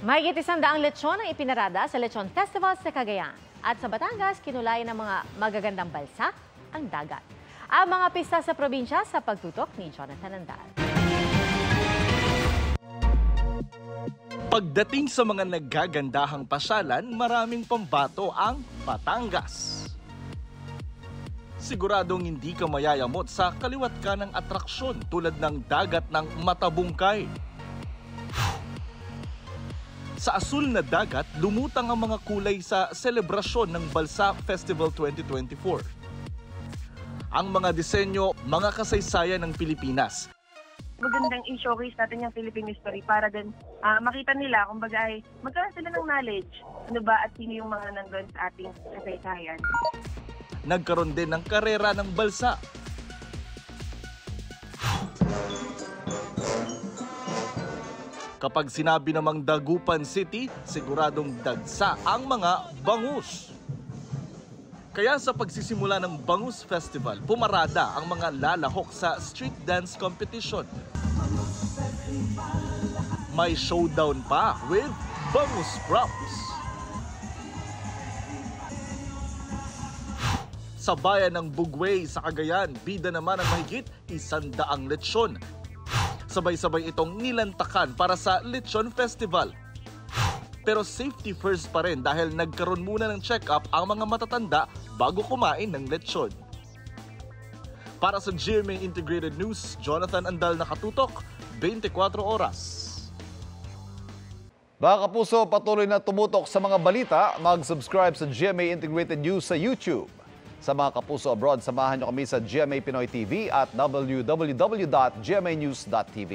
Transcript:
Mahigit 100 lechon ang ipinarada sa Lechon Festival sa Cagayan. At sa Batangas, kinulay ng mga magagandang balsa ang dagat. Ang mga pista sa probinsya sa pagtutok ni Jonathan Andal. Pagdating sa mga naggagandahang pasyalan, maraming pambato ang Batangas. Siguradong hindi ka mayayamot sa kaliwat ka ng atraksyon tulad ng dagat ng Matabungkay. Sa asul na dagat, lumutang ang mga kulay sa selebrasyon ng Balsa Festival 2024. Ang mga disenyo, mga kasaysayan ng Pilipinas. Magandang i-showcase natin yung Philippine history para din makita nila kung bagay magkaroon sila ng knowledge ano ba at sino yung mga nandun sa ating kasaysayan. Nagkaroon din ng karera ng balsa. Kapag sinabi namang Dagupan City, siguradong dagsa ang mga bangus. Kaya sa pagsisimula ng Bangus Festival, pumarada ang mga lalahok sa street dance competition. May showdown pa with Bangus Props. Sa bayan ng Bugway sa Cagayan, bida naman ang mahigit 100 lechon. Sabay-sabay itong nilantakan para sa Lechon Festival. Pero safety first pa rin dahil nagkaroon muna ng check-up ang mga matatanda bago kumain ng lechon. Para sa GMA Integrated News, Jonathan Andal, nakatutok, 24 oras. Mga kapuso, patuloy na tumutok sa mga balita, mag-subscribe sa GMA Integrated News sa YouTube. Sa mga kapuso abroad, samahan niyo kami sa GMA Pinoy TV at www.gmanews.tv.